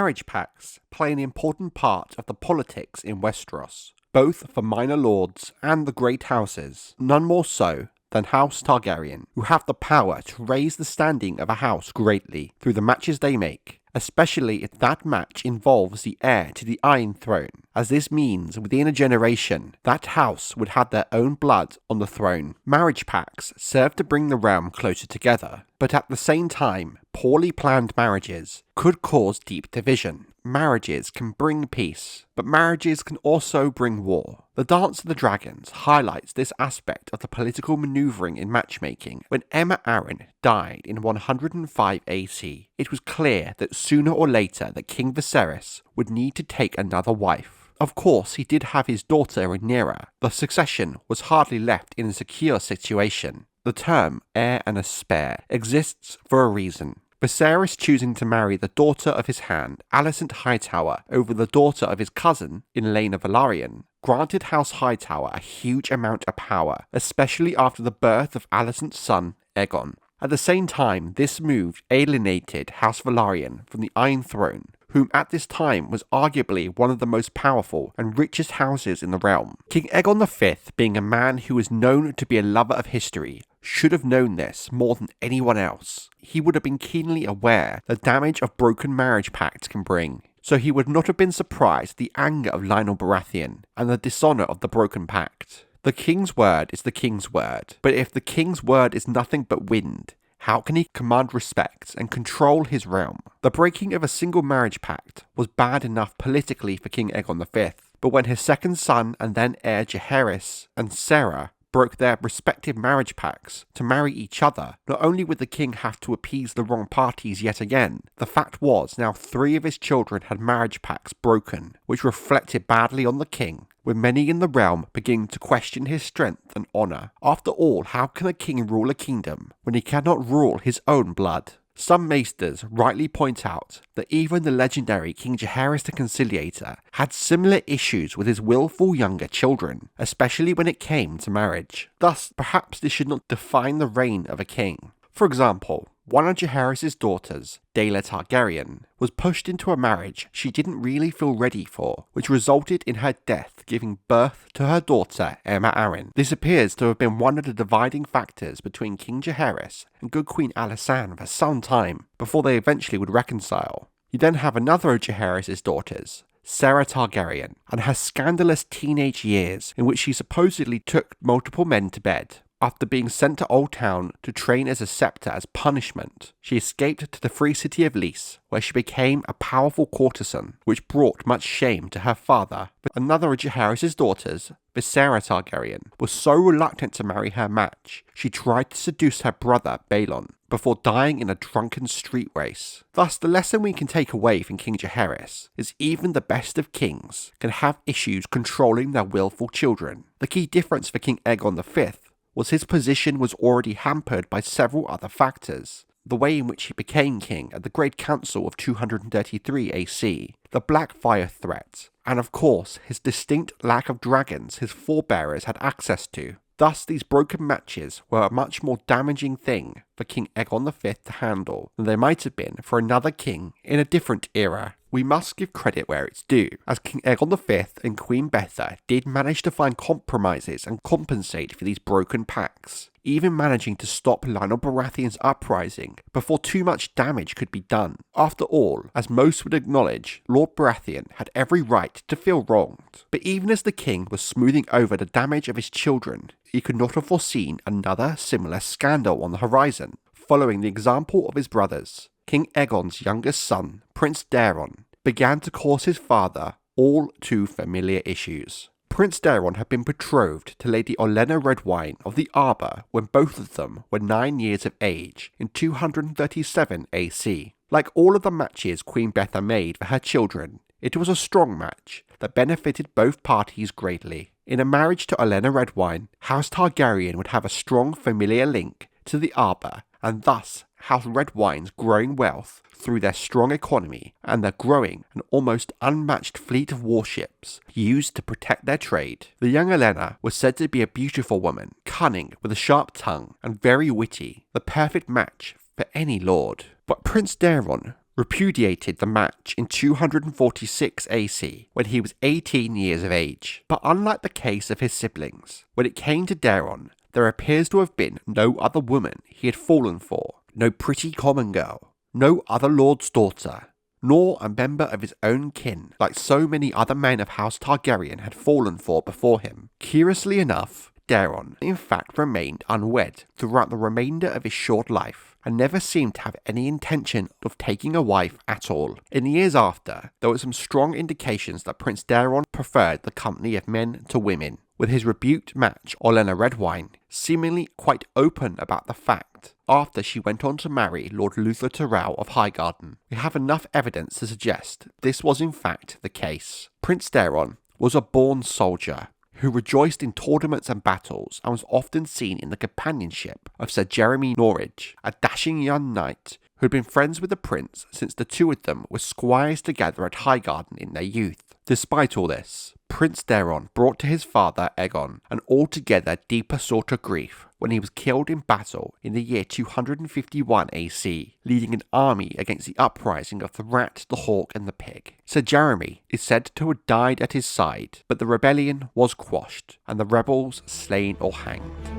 Marriage pacts play an important part of the politics in Westeros, both for minor lords and the great houses, none more so than House Targaryen, who have the power to raise the standing of a house greatly through the matches they make, especially if that match involves the heir to the Iron Throne, as this means within a generation that house would have their own blood on the throne. Marriage pacts serve to bring the realm closer together, but at the same time, poorly planned marriages could cause deep division. Marriages can bring peace, but marriages can also bring war. The Dance of the Dragons highlights this aspect of the political maneuvering in matchmaking. When Aemma Arryn died in 105 AC, it was clear that sooner or later that King Jaehaerys would need to take another wife. Of course, he did have his daughter Rhaenyra. The succession was hardly left in a secure situation. The term heir and a spare exists for a reason. Jaehaerys choosing to marry the daughter of his hand, Alicent Hightower, over the daughter of his cousin, Olenna Velaryon, granted House Hightower a huge amount of power, especially after the birth of Alicent's son, Aegon. At the same time, this move alienated House Velaryon from the Iron Throne, whom at this time was arguably one of the most powerful and richest houses in the realm. King Aegon V, being a man who was known to be a lover of history, should have known this more than anyone else. He would have been keenly aware the damage of broken marriage pacts can bring, so he would not have been surprised at the anger of Lyonel Baratheon and the dishonour of the broken pact. The king's word is the king's word, but if the king's word is nothing but wind, how can he command respect and control his realm? The breaking of a single marriage pact was bad enough politically for King Aegon V, but when his second son and then heir Jaehaerys and Shaera broke their respective marriage pacts to marry each other, not only would the king have to appease the wrong parties yet again, the fact was now 3 of his children had marriage pacts broken, which reflected badly on the king, with many in the realm beginning to question his strength and honour. After all, how can a king rule a kingdom when he cannot rule his own blood? Some maesters rightly point out that even the legendary King Jaehaerys the Conciliator had similar issues with his willful younger children, especially when it came to marriage. Thus, perhaps this should not define the reign of a king. For example, one of Jaehaerys' daughters, Daeron Targaryen, was pushed into a marriage she didn't really feel ready for, which resulted in her death giving birth to her daughter Aemma Arryn. This appears to have been one of the dividing factors between King Jaehaerys and good Queen Alysanne for some time, before they eventually would reconcile. You then have another of Jaehaerys' daughters, Shaera Targaryen, and her scandalous teenage years in which she supposedly took multiple men to bed. After being sent to Old Town to train as a scepter as punishment, she escaped to the free city of Lys, where she became a powerful courtesan, which brought much shame to her father. But another of Jaehaerys' daughters, Shaera Targaryen, was so reluctant to marry her match, she tried to seduce her brother Balon, before dying in a drunken street race. Thus, the lesson we can take away from King Jaehaerys is even the best of kings can have issues controlling their willful children. The key difference for King Aegon V was his position was already hampered by several other factors. The way in which he became king at the Great Council of 233 AC, the Blackfire threat, and of course his distinct lack of dragons his forebearers had access to. Thus, these broken matches were a much more damaging thing for King Aegon V to handle than they might have been for another king in a different era. We must give credit where it's due, as King Aegon V and Queen Betha did manage to find compromises and compensate for these broken pacts, even managing to stop Lyonel Baratheon's uprising before too much damage could be done. After all, as most would acknowledge, Lord Baratheon had every right to feel wronged. But even as the king was smoothing over the damage of his children, he could not have foreseen another similar scandal on the horizon. Following the example of his brothers, King Aegon's youngest son, Prince Daeron, began to cause his father all too familiar issues. Prince Daeron had been betrothed to Lady Olenna Redwyne of the Arbor when both of them were 9 years of age in 237 AC. Like all of the matches Queen Betha made for her children, it was a strong match that benefited both parties greatly. In a marriage to Olenna Redwyne, House Targaryen would have a strong familiar link to the Arbor, and thus House Redwyne's growing wealth through their strong economy and their growing and almost unmatched fleet of warships used to protect their trade. The young Olenna was said to be a beautiful woman, cunning with a sharp tongue and very witty, the perfect match for any lord. But Prince Daeron repudiated the match in 246 AC when he was 18 years of age. But unlike the case of his siblings, when it came to Daeron, there appears to have been no other woman he had fallen for, no pretty common girl, no other lord's daughter, nor a member of his own kin like so many other men of House Targaryen had fallen for before him. Curiously enough, Daeron in fact remained unwed throughout the remainder of his short life, and never seemed to have any intention of taking a wife at all. In the years after, there were some strong indications that Prince Daeron preferred the company of men to women, with his rebuked match Olenna Redwyne seemingly quite open about the fact after she went on to marry Lord Luther Tyrell of Highgarden. We have enough evidence to suggest this was in fact the case. Prince Daeron was a born soldier who rejoiced in tournaments and battles and was often seen in the companionship of Sir Jeremy Norridge, a dashing young knight who had been friends with the prince since the two of them were squires together at Highgarden in their youth. Despite all this, Prince Daeron brought to his father Aegon an altogether deeper sort of grief when he was killed in battle in the year 251 AC, leading an army against the uprising of the rat, the hawk and the pig. Sir Jeremy is said to have died at his side, but the rebellion was quashed and the rebels slain or hanged.